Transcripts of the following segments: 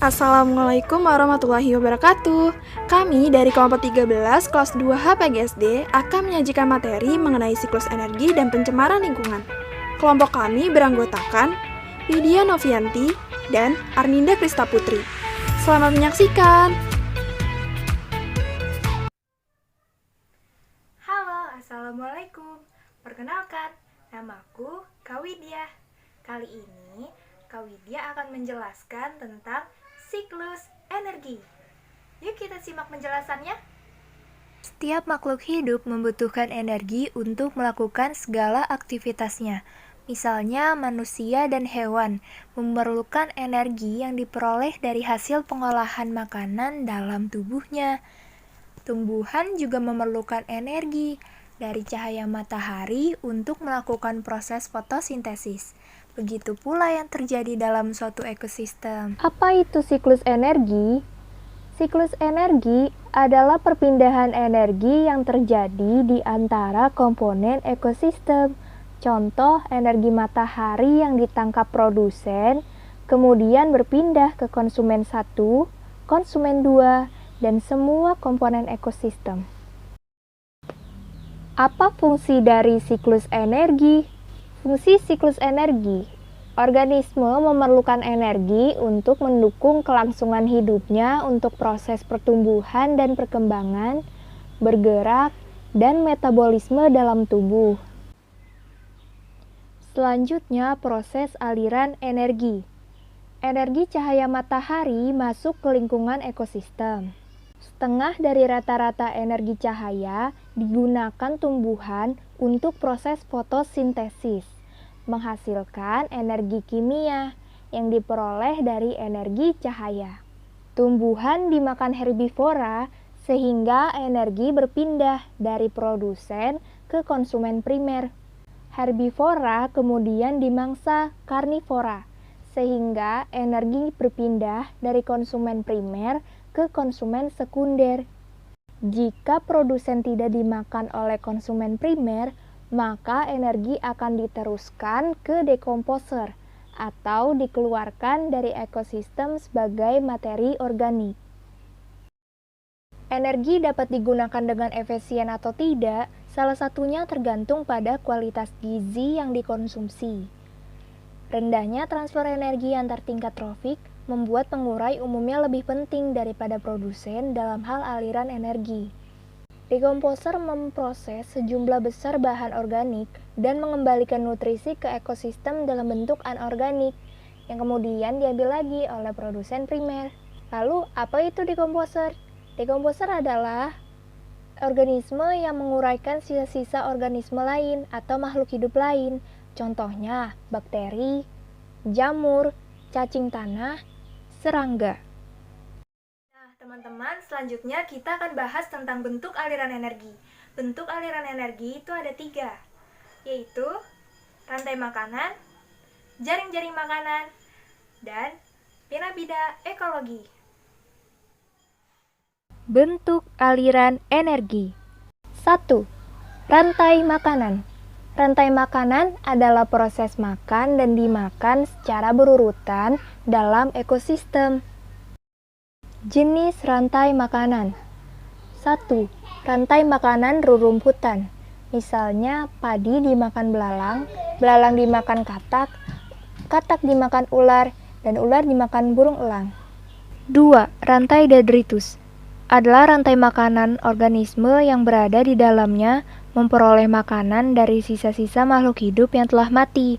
Assalamualaikum warahmatullahi wabarakatuh. Kami dari kelompok 13 kelas 2 HPGSD akan menyajikan materi mengenai siklus energi dan pencemaran lingkungan. Kelompok kami beranggotakan Widya Novianti dan Arninda Krista Putri. Selamat menyaksikan. Halo, Assalamualaikum. Perkenalkan, namaku Kak Widya. Kali ini Kak Widya akan menjelaskan tentang siklus energi. Yuk kita simak penjelasannya. Setiap makhluk hidup membutuhkan energi untuk melakukan segala aktivitasnya. Misalnya manusia dan hewan memerlukan energi yang diperoleh dari hasil pengolahan makanan dalam tubuhnya. Tumbuhan juga memerlukan energi dari cahaya matahari untuk melakukan proses fotosintesis. Begitu pula yang terjadi dalam suatu ekosistem. Apa itu siklus energi? Siklus energi adalah perpindahan energi yang terjadi di antara komponen ekosistem. Contoh, energi matahari yang ditangkap produsen, kemudian berpindah ke konsumen 1, konsumen 2, dan semua komponen ekosistem. Apa fungsi dari siklus energi? Fungsi siklus energi. Organisme memerlukan energi untuk mendukung kelangsungan hidupnya untuk proses pertumbuhan dan perkembangan, bergerak, dan metabolisme dalam tubuh. Selanjutnya, proses aliran energi. Energi cahaya matahari masuk ke lingkungan ekosistem. Setengah dari rata-rata energi cahaya digunakan tumbuhan untuk proses fotosintesis, menghasilkan energi kimia yang diperoleh dari energi cahaya. Tumbuhan dimakan herbivora sehingga energi berpindah dari produsen ke konsumen primer. Herbivora kemudian dimangsa karnivora sehingga energi berpindah dari konsumen primer ke konsumen sekunder. Jika produsen tidak dimakan oleh konsumen primer, maka energi akan diteruskan ke dekomposer atau dikeluarkan dari ekosistem sebagai materi organik. Energi dapat digunakan dengan efisien atau tidak, salah satunya tergantung pada kualitas gizi yang dikonsumsi. Rendahnya transfer energi antar tingkat trofik membuat pengurai umumnya lebih penting daripada produsen dalam hal aliran energi. Dekomposer memproses sejumlah besar bahan organik dan mengembalikan nutrisi ke ekosistem dalam bentuk anorganik yang kemudian diambil lagi oleh produsen primer. Lalu, apa itu dekomposer? Dekomposer adalah organisme yang menguraikan sisa-sisa organisme lain atau makhluk hidup lain. Contohnya, bakteri, jamur, cacing tanah, serangga. Nah, teman-teman, selanjutnya kita akan bahas tentang bentuk aliran energi. Bentuk aliran energi itu ada 3, yaitu rantai makanan, jaring-jaring makanan, dan piramida ekologi. Bentuk aliran energi. 1. Rantai makanan. Rantai makanan adalah proses makan dan dimakan secara berurutan dalam ekosistem. Jenis rantai makanan. 1. Rantai makanan rerumputan. Misalnya padi dimakan belalang, belalang dimakan katak, katak dimakan ular, dan ular dimakan burung elang. 2. Rantai detritus adalah rantai makanan organisme yang berada di dalamnya memperoleh makanan dari sisa-sisa makhluk hidup yang telah mati.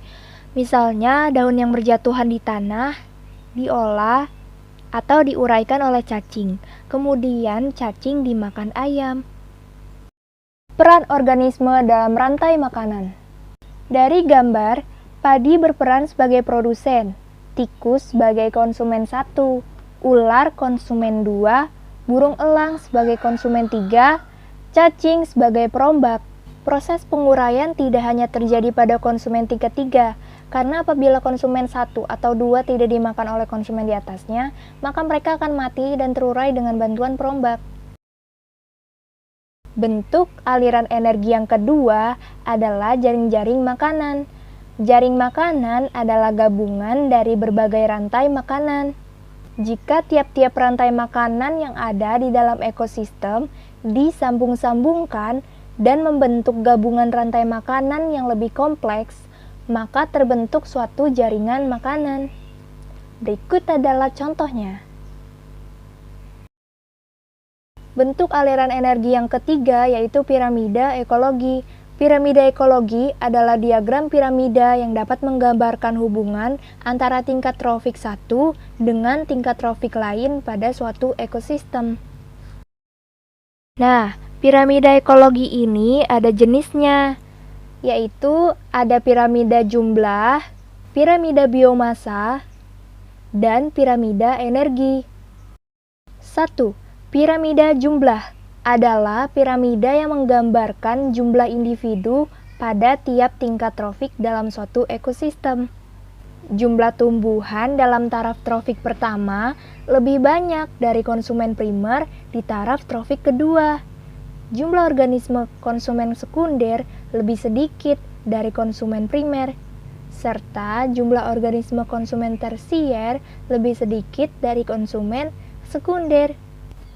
Misalnya daun yang berjatuhan di tanah, diolah, atau diuraikan oleh cacing. Kemudian cacing dimakan ayam. Peran organisme dalam rantai makanan. Dari gambar, padi berperan sebagai produsen, tikus sebagai konsumen 1, ular konsumen 2, burung elang sebagai konsumen 3, cacing sebagai perombak. Proses penguraian tidak hanya terjadi pada konsumen tingkat 3, karena apabila konsumen 1 atau 2 tidak dimakan oleh konsumen di atasnya, maka mereka akan mati dan terurai dengan bantuan perombak. Bentuk aliran energi yang kedua adalah jaring-jaring makanan. Jaring makanan adalah gabungan dari berbagai rantai makanan. jika tiap-tiap rantai makanan yang ada di dalam ekosistem disambung-sambungkan dan membentuk gabungan rantai makanan yang lebih kompleks, maka terbentuk suatu jaringan makanan. Berikut adalah contohnya. Bentuk aliran energi yang ketiga yaitu piramida ekologi. Piramida ekologi adalah diagram piramida yang dapat menggambarkan hubungan antara tingkat trofik satu dengan tingkat trofik lain pada suatu ekosistem. Nah, piramida ekologi ini ada jenisnya, yaitu ada piramida jumlah, piramida biomasa, dan piramida energi. 1. Piramida jumlah adalah piramida yang menggambarkan jumlah individu pada tiap tingkat trofik dalam suatu ekosistem. Jumlah tumbuhan dalam taraf trofik pertama lebih banyak dari konsumen primer di taraf trofik kedua. Jumlah organisme konsumen sekunder lebih sedikit dari konsumen primer, serta jumlah organisme konsumen tersier lebih sedikit dari konsumen sekunder.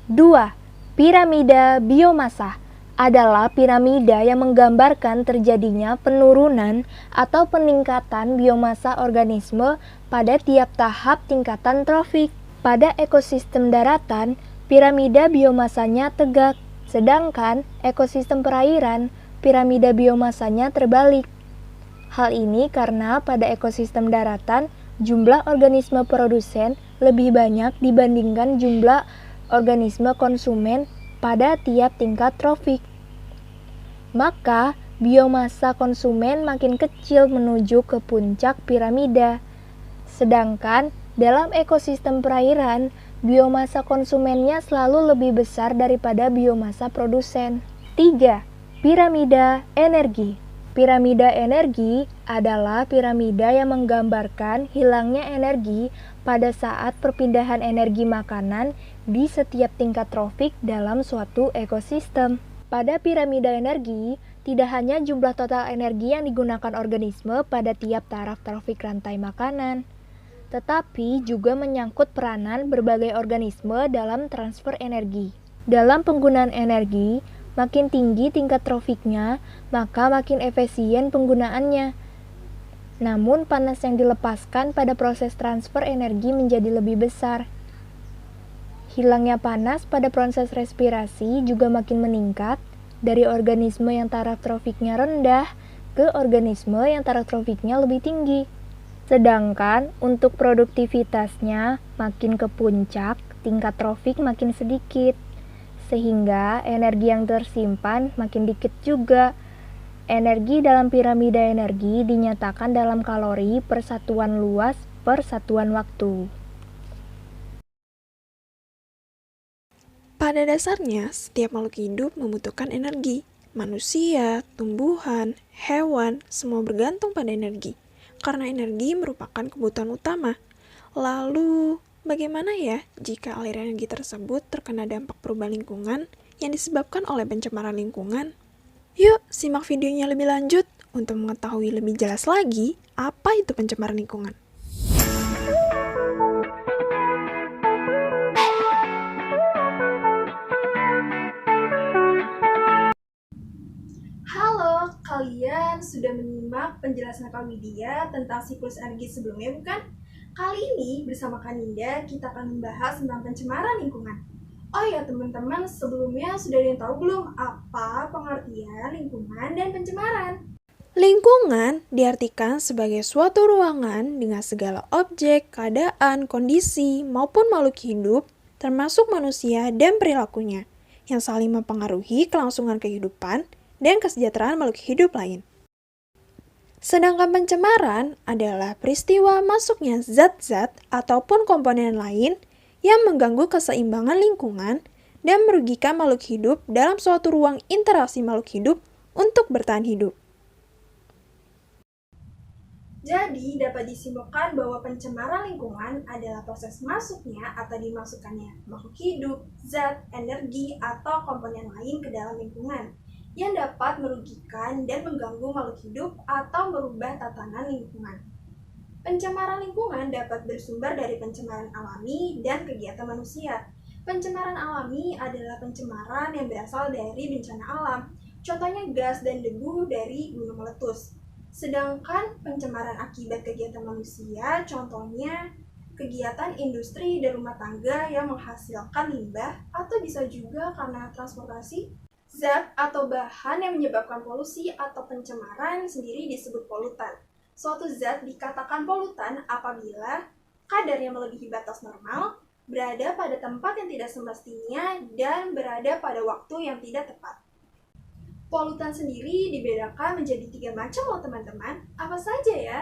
2. Piramida biomasa adalah piramida yang menggambarkan terjadinya penurunan atau peningkatan biomasa organisme pada tiap tahap tingkatan trofik. Pada ekosistem daratan, piramida biomasanya tegak, sedangkan ekosistem perairan, piramida biomasanya terbalik. Hal ini karena pada ekosistem daratan, jumlah organisme produsen lebih banyak dibandingkan jumlah organisme konsumen pada tiap tingkat trofik. Maka, biomasa konsumen makin kecil menuju ke puncak piramida. Sedangkan dalam ekosistem perairan, biomasa konsumennya selalu lebih besar daripada biomasa produsen. 3. Piramida energi. Piramida energi adalah piramida yang menggambarkan hilangnya energi pada saat perpindahan energi makanan di setiap tingkat trofik dalam suatu ekosistem. Pada piramida energi, tidak hanya jumlah total energi yang digunakan organisme pada tiap taraf trofik rantai makanan, tetapi juga menyangkut peranan berbagai organisme dalam transfer energi. Dalam penggunaan energi, makin tinggi tingkat trofiknya, maka makin efisien penggunaannya. Namun, panas yang dilepaskan pada proses transfer energi menjadi lebih besar. Hilangnya panas pada proses respirasi juga makin meningkat dari organisme yang taraf trofiknya rendah ke organisme yang taraf trofiknya lebih tinggi. Sedangkan untuk produktivitasnya makin ke puncak, tingkat trofik makin sedikit. Sehingga energi yang tersimpan makin dikit juga. Energi dalam piramida energi dinyatakan dalam kalori per satuan luas per satuan waktu. Pada dasarnya, setiap makhluk hidup membutuhkan energi. Manusia, tumbuhan, hewan, semua bergantung pada energi. Karena energi merupakan kebutuhan utama. Lalu, bagaimana ya jika aliran energi tersebut terkena dampak perubahan lingkungan yang disebabkan oleh pencemaran lingkungan? Yuk, simak videonya lebih lanjut untuk mengetahui lebih jelas lagi apa itu pencemaran lingkungan. Halo, kalian sudah menyimak penjelasan Kak Widya tentang siklus energi sebelumnya, bukan? Kali ini bersama Kaninda kita akan membahas tentang pencemaran lingkungan. Oh ya teman-teman, sebelumnya sudah ada yang tahu belum apa pengertian lingkungan dan pencemaran? Lingkungan diartikan sebagai suatu ruangan dengan segala objek, keadaan, kondisi, maupun makhluk hidup, termasuk manusia dan perilakunya, yang saling mempengaruhi kelangsungan kehidupan dan kesejahteraan makhluk hidup lain. Sedangkan pencemaran adalah peristiwa masuknya zat-zat ataupun komponen lain yang mengganggu keseimbangan lingkungan dan merugikan makhluk hidup dalam suatu ruang interaksi makhluk hidup untuk bertahan hidup. Jadi, dapat disimpulkan bahwa pencemaran lingkungan adalah proses masuknya atau dimasukkannya makhluk hidup, zat, energi, atau komponen lain ke dalam lingkungan yang dapat merugikan dan mengganggu makhluk hidup atau merubah tatanan lingkungan. Pencemaran lingkungan dapat bersumber dari pencemaran alami dan kegiatan manusia. Pencemaran alami adalah pencemaran yang berasal dari bencana alam, contohnya gas dan debu dari gunung meletus. Sedangkan pencemaran akibat kegiatan manusia, contohnya kegiatan industri dan rumah tangga yang menghasilkan limbah atau bisa juga karena transportasi. Zat atau bahan yang menyebabkan polusi atau pencemaran sendiri disebut polutan. Suatu zat dikatakan polutan apabila kadarnya melebihi batas normal, berada pada tempat yang tidak semestinya, dan berada pada waktu yang tidak tepat. Polutan sendiri dibedakan menjadi 3 macam loh teman-teman. Apa saja ya?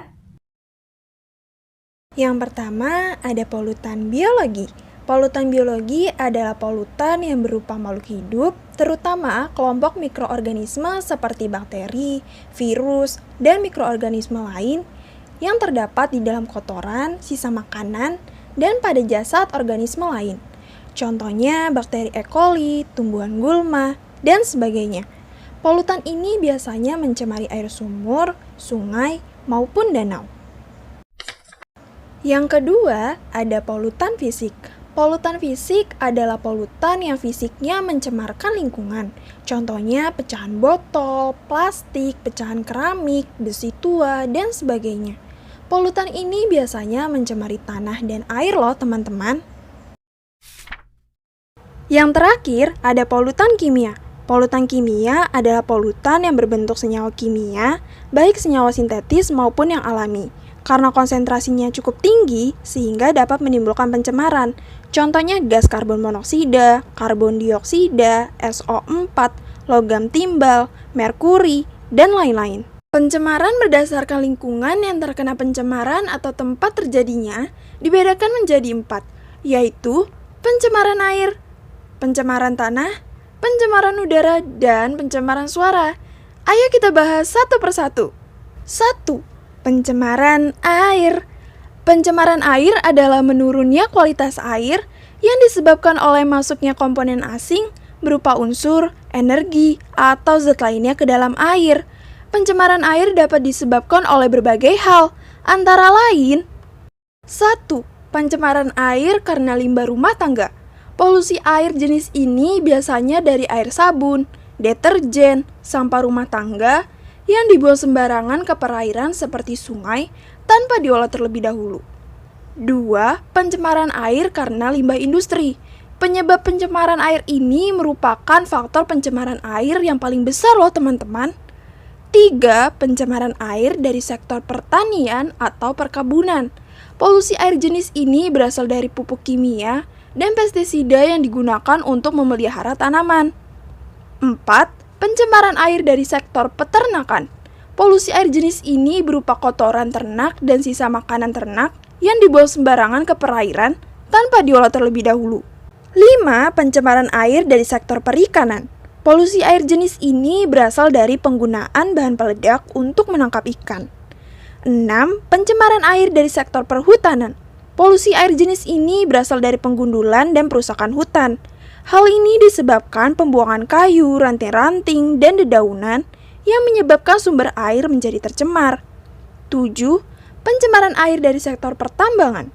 Yang pertama ada polutan biologi. Polutan biologi adalah polutan yang berupa makhluk hidup, terutama kelompok mikroorganisme seperti bakteri, virus, dan mikroorganisme lain yang terdapat di dalam kotoran, sisa makanan, dan pada jasad organisme lain. Contohnya bakteri E. coli, tumbuhan gulma, dan sebagainya. Polutan ini biasanya mencemari air sumur, sungai, maupun danau. Yang kedua, ada polutan fisik. Polutan fisik adalah polutan yang fisiknya mencemarkan lingkungan. Contohnya pecahan botol, plastik, pecahan keramik, besi tua, dan sebagainya. Polutan ini biasanya mencemari tanah dan air loh teman-teman. Yang terakhir, ada polutan kimia. Polutan kimia adalah polutan yang berbentuk senyawa kimia, baik senyawa sintetis maupun yang alami. Karena konsentrasinya cukup tinggi, sehingga dapat menimbulkan pencemaran. Contohnya gas karbon monoksida, karbon dioksida, SO4, logam timbal, merkuri, dan lain-lain. Pencemaran berdasarkan lingkungan yang terkena pencemaran atau tempat terjadinya dibedakan menjadi 4, yaitu pencemaran air, pencemaran tanah, pencemaran udara, dan pencemaran suara. Ayo kita bahas satu persatu. 1. Pencemaran air. Pencemaran air adalah menurunnya kualitas air yang disebabkan oleh masuknya komponen asing berupa unsur, energi, atau zat lainnya ke dalam air. Pencemaran air dapat disebabkan oleh berbagai hal, antara lain 1. Pencemaran air karena limbah rumah tangga. Polusi air jenis ini biasanya dari air sabun, deterjen, sampah rumah tangga, yang dibuang sembarangan ke perairan seperti sungai tanpa diolah terlebih dahulu. 2. Pencemaran air karena limbah industri. Penyebab pencemaran air ini merupakan faktor pencemaran air yang paling besar loh teman-teman. 3. Pencemaran air dari sektor pertanian atau perkebunan. Polusi air jenis ini berasal dari pupuk kimia dan pestisida yang digunakan untuk memelihara tanaman. 4. Pencemaran air dari sektor peternakan. Polusi air jenis ini berupa kotoran ternak dan sisa makanan ternak yang dibuang sembarangan ke perairan tanpa diolah terlebih dahulu. 5. Pencemaran air dari sektor perikanan. Polusi air jenis ini berasal dari penggunaan bahan peledak untuk menangkap ikan. 6. Pencemaran air dari sektor perhutanan. Polusi air jenis ini berasal dari penggundulan dan perusakan hutan. Hal ini disebabkan pembuangan kayu, ranting-ranting, dan dedaunan yang menyebabkan sumber air menjadi tercemar. 7. Pencemaran air dari sektor pertambangan.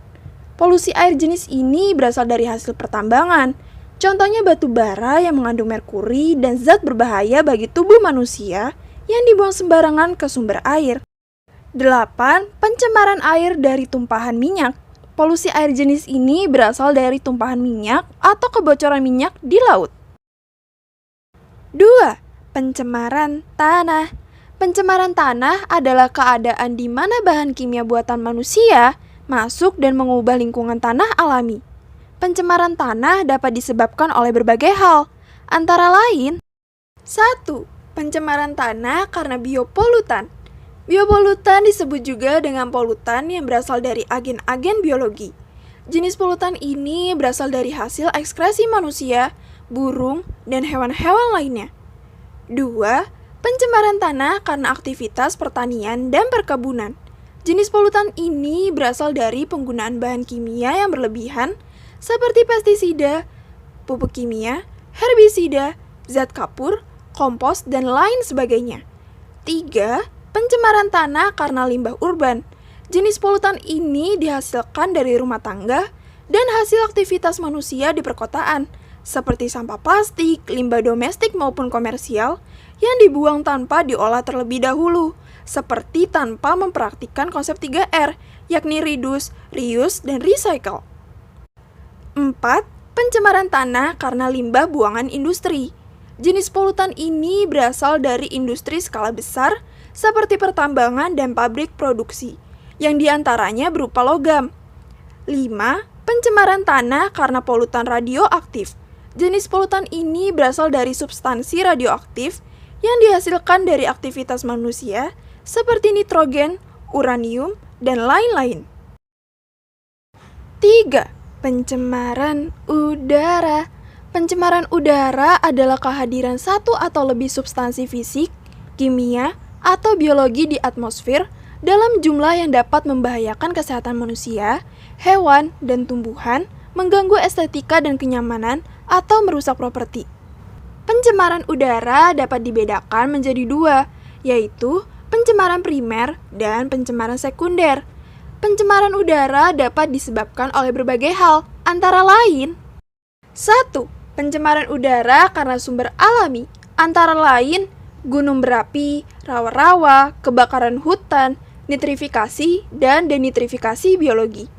Polusi air jenis ini berasal dari hasil pertambangan. Contohnya batu bara yang mengandung merkuri dan zat berbahaya bagi tubuh manusia yang dibuang sembarangan ke sumber air. 8. Pencemaran air dari tumpahan minyak. Polusi air jenis ini berasal dari tumpahan minyak atau kebocoran minyak di laut. 2. Pencemaran tanah. Pencemaran tanah adalah keadaan di mana bahan kimia buatan manusia masuk dan mengubah lingkungan tanah alami. Pencemaran tanah dapat disebabkan oleh berbagai hal, antara lain 1. Pencemaran tanah karena biopolutan. Biopolutan disebut juga dengan polutan yang berasal dari agen-agen biologi. Jenis polutan ini berasal dari hasil ekskresi manusia, burung, dan hewan-hewan lainnya. 2. Pencemaran tanah karena aktivitas pertanian dan perkebunan. Jenis polutan ini berasal dari penggunaan bahan kimia yang berlebihan seperti pestisida, pupuk kimia, herbisida, zat kapur, kompos, dan lain sebagainya. 3. Pencemaran tanah karena limbah urban. Jenis polutan ini dihasilkan dari rumah tangga dan hasil aktivitas manusia di perkotaan, seperti sampah plastik, limbah domestik maupun komersial yang dibuang tanpa diolah terlebih dahulu, seperti tanpa mempraktikkan konsep 3R, yakni reduce, reuse, dan recycle. 4. Pencemaran tanah karena limbah buangan industri. Jenis polutan ini berasal dari industri skala besar seperti pertambangan dan pabrik produksi, yang diantaranya berupa logam. 5. Pencemaran tanah karena polutan radioaktif. Jenis polutan ini berasal dari substansi radioaktif yang dihasilkan dari aktivitas manusia seperti nitrogen, uranium, dan lain-lain. 3. Pencemaran udara. Pencemaran udara adalah kehadiran satu atau lebih substansi fisik, kimia, atau biologi di atmosfer dalam jumlah yang dapat membahayakan kesehatan manusia, hewan, dan tumbuhan, mengganggu estetika dan kenyamanan, atau merusak properti. Pencemaran udara dapat dibedakan menjadi dua, yaitu pencemaran primer dan pencemaran sekunder. Pencemaran udara dapat disebabkan oleh berbagai hal, antara lain 1. Pencemaran udara karena sumber alami, antara lain gunung berapi, rawa-rawa, kebakaran hutan, nitrifikasi, dan denitrifikasi biologi.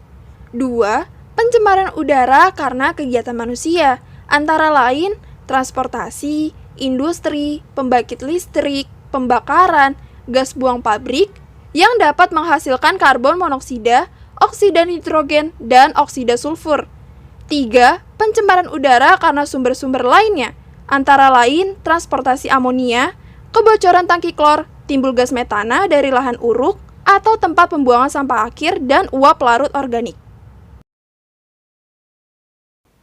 2. Pencemaran udara karena kegiatan manusia, antara lain transportasi, industri, pembangkit listrik, pembakaran, gas buang pabrik, yang dapat menghasilkan karbon monoksida, oksida nitrogen, dan oksida sulfur. 3. Pencemaran udara karena sumber-sumber lainnya, antara lain transportasi amonia, kebocoran tangki klor, timbul gas metana dari lahan uruk, atau tempat pembuangan sampah akhir dan uap larut organik.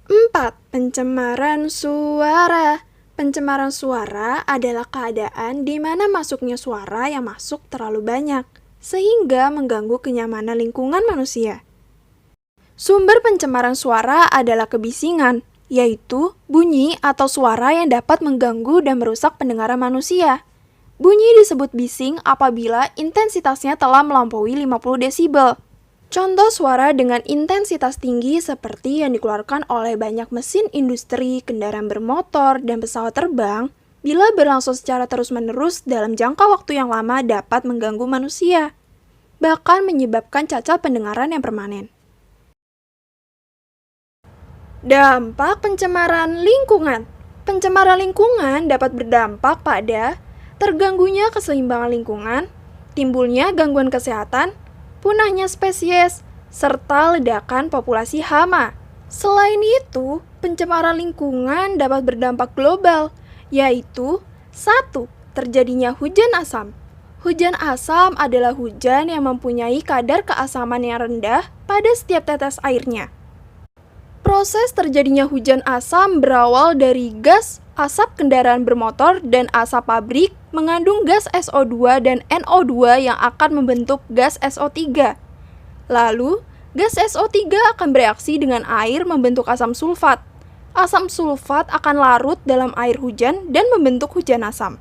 4. Pencemaran suara. Pencemaran suara adalah keadaan di mana masuknya suara yang masuk terlalu banyak, sehingga mengganggu kenyamanan lingkungan manusia. Sumber pencemaran suara adalah kebisingan, yaitu bunyi atau suara yang dapat mengganggu dan merusak pendengaran manusia. Bunyi disebut bising apabila intensitasnya telah melampaui 50 desibel. Contoh suara dengan intensitas tinggi seperti yang dikeluarkan oleh banyak mesin industri, kendaraan bermotor, dan pesawat terbang, bila berlangsung secara terus-menerus dalam jangka waktu yang lama dapat mengganggu manusia, bahkan menyebabkan cacat pendengaran yang permanen. Dampak pencemaran lingkungan. Pencemaran lingkungan dapat berdampak pada terganggunya keseimbangan lingkungan, timbulnya gangguan kesehatan, punahnya spesies, serta ledakan populasi hama. Selain itu, pencemaran lingkungan dapat berdampak global, yaitu 1. Terjadinya hujan asam. Hujan asam adalah hujan yang mempunyai kadar keasaman yang rendah pada setiap tetes airnya. Proses terjadinya hujan asam berawal dari gas, asap kendaraan bermotor, dan asap pabrik mengandung gas SO2 dan NO2 yang akan membentuk gas SO3. Lalu, gas SO3 akan bereaksi dengan air membentuk asam sulfat. Asam sulfat akan larut dalam air hujan dan membentuk hujan asam.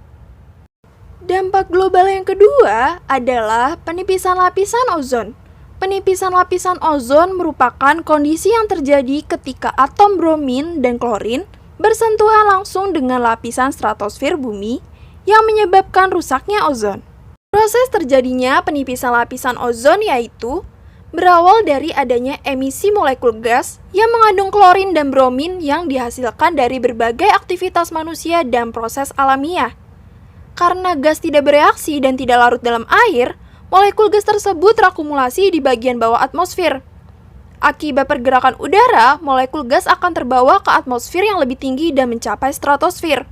Dampak global yang kedua adalah penipisan lapisan ozon. Penipisan lapisan ozon merupakan kondisi yang terjadi ketika atom bromin dan klorin bersentuhan langsung dengan lapisan stratosfer bumi yang menyebabkan rusaknya ozon. Proses terjadinya penipisan lapisan ozon yaitu berawal dari adanya emisi molekul gas yang mengandung klorin dan bromin yang dihasilkan dari berbagai aktivitas manusia dan proses alamiah. Karena gas tidak bereaksi dan tidak larut dalam air, molekul gas tersebut terakumulasi di bagian bawah atmosfer. Akibat pergerakan udara, molekul gas akan terbawa ke atmosfer yang lebih tinggi dan mencapai stratosfer.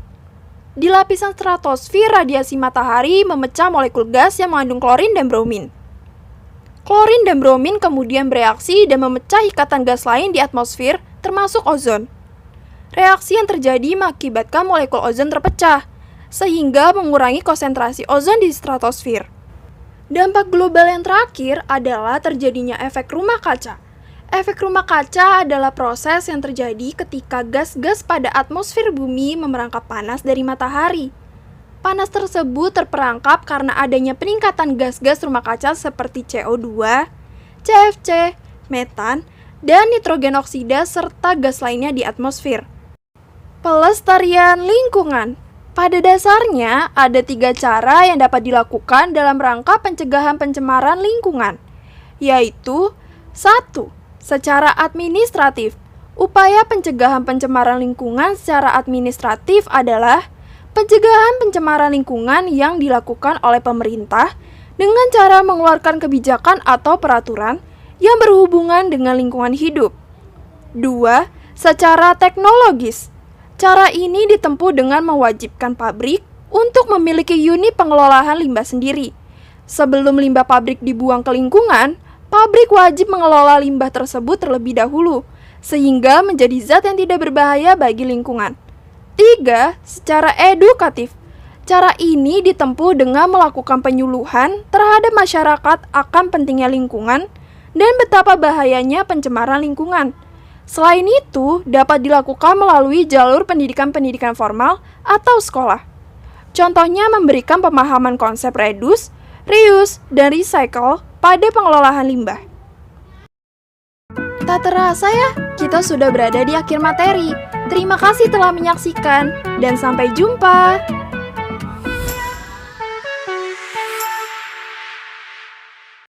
Di lapisan stratosfer, radiasi matahari memecah molekul gas yang mengandung klorin dan bromin. Klorin dan bromin kemudian bereaksi dan memecah ikatan gas lain di atmosfer, termasuk ozon. Reaksi yang terjadi mengakibatkan molekul ozon terpecah, sehingga mengurangi konsentrasi ozon di stratosfer. Dampak global yang terakhir adalah terjadinya efek rumah kaca. Efek rumah kaca adalah proses yang terjadi ketika gas-gas pada atmosfer bumi memerangkap panas dari matahari. Panas tersebut terperangkap karena adanya peningkatan gas-gas rumah kaca seperti CO2, CFC, metan, dan nitrogen oksida serta gas lainnya di atmosfer. Pelestarian lingkungan. Pada dasarnya, ada 3 cara yang dapat dilakukan dalam rangka pencegahan pencemaran lingkungan, yaitu 1. Secara administratif. Upaya pencegahan pencemaran lingkungan secara administratif adalah pencegahan pencemaran lingkungan yang dilakukan oleh pemerintah dengan cara mengeluarkan kebijakan atau peraturan yang berhubungan dengan lingkungan hidup. 2. Secara teknologis. Cara ini ditempuh dengan mewajibkan pabrik untuk memiliki unit pengelolaan limbah sendiri. Sebelum limbah pabrik dibuang ke lingkungan, pabrik wajib mengelola limbah tersebut terlebih dahulu, sehingga menjadi zat yang tidak berbahaya bagi lingkungan. 3. Secara edukatif. Cara ini ditempuh dengan melakukan penyuluhan terhadap masyarakat akan pentingnya lingkungan dan betapa bahayanya pencemaran lingkungan. Selain itu, dapat dilakukan melalui jalur pendidikan-pendidikan formal atau sekolah. Contohnya memberikan pemahaman konsep reduce, reuse, dan recycle pada pengelolaan limbah. Tak terasa ya, kita sudah berada di akhir materi. Terima kasih telah menyaksikan, dan sampai jumpa!